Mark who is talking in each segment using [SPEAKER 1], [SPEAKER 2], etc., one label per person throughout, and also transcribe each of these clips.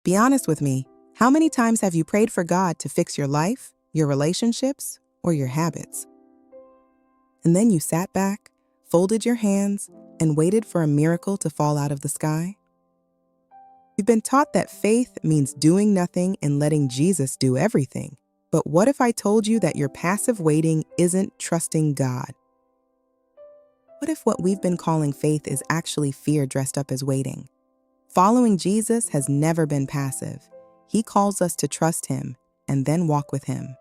[SPEAKER 1] Be honest with me. How many times have you prayed for God to fix your life, your relationships, or your habits? And then you sat back, folded your hands, and waited for a miracle to fall out of the sky? You've been taught that faith means doing nothing and letting Jesus do everything. But what if I told you that your passive waiting isn't trusting God? What if what we've been calling faith is actually fear dressed up as waiting? Following Jesus has never been passive. He calls us to trust Him and then walk with Him.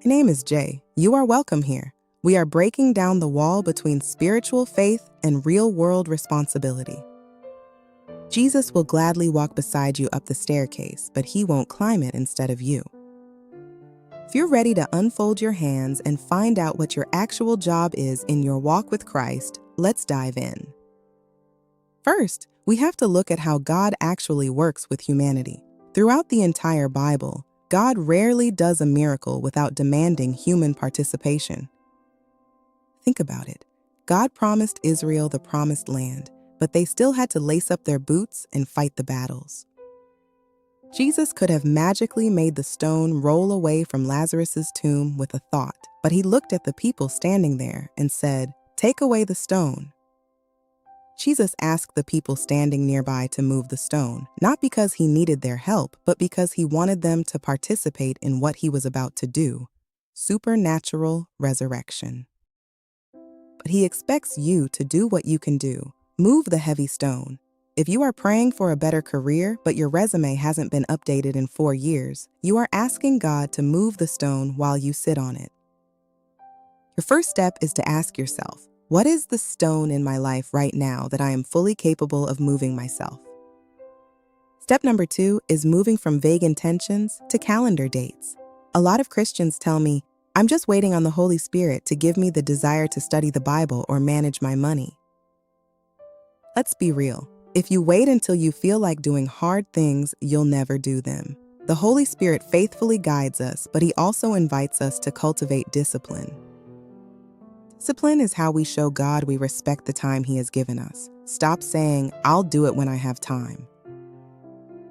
[SPEAKER 1] My name is Jay. You are welcome here. We are breaking down the wall between spiritual faith and real-world responsibility. Jesus will gladly walk beside you up the staircase, but He won't climb it instead of you. If you're ready to unfold your hands and find out what your actual job is in your walk with Christ, let's dive in. First, we have to look at how God actually works with humanity. Throughout the entire Bible, God rarely does a miracle without demanding human participation. Think about it. God promised Israel the promised land, but they still had to lace up their boots and fight the battles. Jesus could have magically made the stone roll away from Lazarus' tomb with a thought, but He looked at the people standing there and said, "Take away the stone." Jesus asked the people standing nearby to move the stone, not because He needed their help, but because He wanted them to participate in what He was about to do, supernatural resurrection. But He expects you to do what you can do. Move the heavy stone. If you are praying for a better career, but your resume hasn't been updated in 4 years, you are asking God to move the stone while you sit on it. Your first step is to ask yourself, what is the stone in my life right now that I am fully capable of moving myself? Step number 2 is moving from vague intentions to calendar dates. A lot of Christians tell me, I'm just waiting on the Holy Spirit to give me the desire to study the Bible or manage my money. Let's be real. If you wait until you feel like doing hard things, you'll never do them. The Holy Spirit faithfully guides us, but He also invites us to cultivate discipline. Discipline is how we show God we respect the time He has given us. Stop saying, I'll do it when I have time.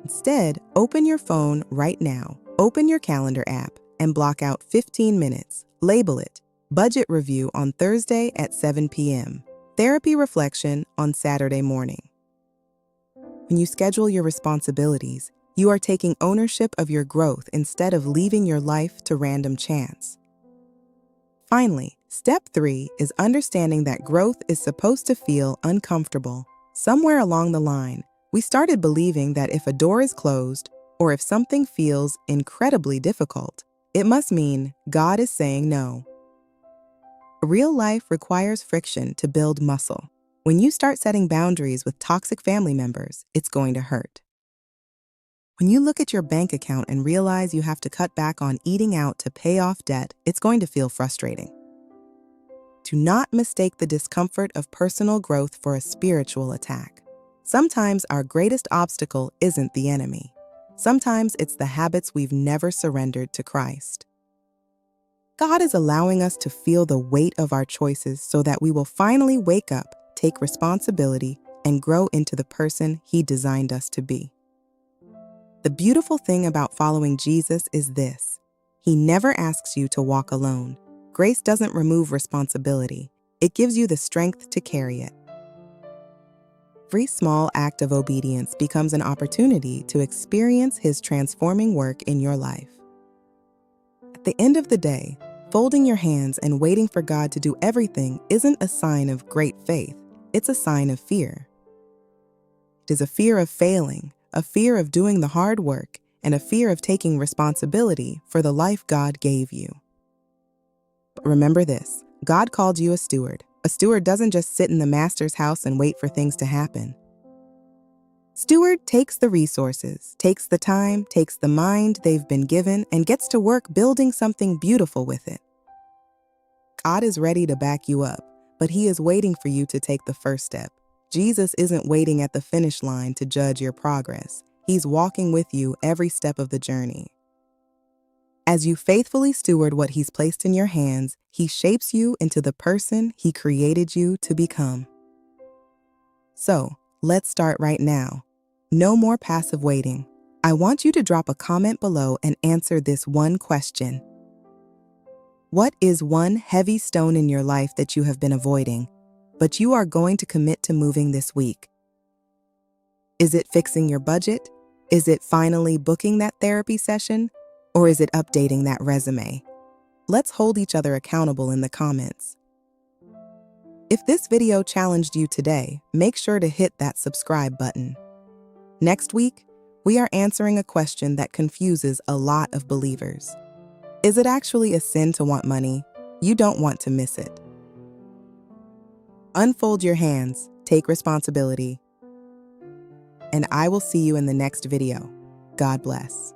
[SPEAKER 1] Instead, open your phone right now, open your calendar app, and block out 15 minutes. Label it, Budget Review on Thursday at 7 p.m., Therapy Reflection on Saturday morning. When you schedule your responsibilities, you are taking ownership of your growth instead of leaving your life to random chance. Finally, step 3 is understanding that growth is supposed to feel uncomfortable. Somewhere along the line, we started believing that if a door is closed or if something feels incredibly difficult, it must mean God is saying no. Real life requires friction to build muscle. When you start setting boundaries with toxic family members, it's going to hurt. When you look at your bank account and realize you have to cut back on eating out to pay off debt, it's going to feel frustrating. Do not mistake the discomfort of personal growth for a spiritual attack. Sometimes our greatest obstacle isn't the enemy. Sometimes it's the habits we've never surrendered to Christ. God is allowing us to feel the weight of our choices so that we will finally wake up, take responsibility, and grow into the person He designed us to be. The beautiful thing about following Jesus is this: He never asks you to walk alone. Grace doesn't remove responsibility. It gives you the strength to carry it. Every small act of obedience becomes an opportunity to experience His transforming work in your life. At the end of the day, folding your hands and waiting for God to do everything isn't a sign of great faith. It's a sign of fear. It is a fear of failing, a fear of doing the hard work, and a fear of taking responsibility for the life God gave you. But remember this, God called you a steward. A steward doesn't just sit in the master's house and wait for things to happen. Steward takes the resources, takes the time, takes the mind they've been given, and gets to work building something beautiful with it. God is ready to back you up, but He is waiting for you to take the first step. Jesus isn't waiting at the finish line to judge your progress. He's walking with you every step of the journey. As you faithfully steward what He's placed in your hands, He shapes you into the person He created you to become. So, let's start right now. No more passive waiting. I want you to drop a comment below and answer this one question. What is one heavy stone in your life that you have been avoiding, but you are going to commit to moving this week? Is it fixing your budget? Is it finally booking that therapy session? Or is it updating that resume? Let's hold each other accountable in the comments. If this video challenged you today, make sure to hit that subscribe button. Next week, we are answering a question that confuses a lot of believers. Is it actually a sin to want money? You don't want to miss it. Unfold your hands, take responsibility, and I will see you in the next video. God bless.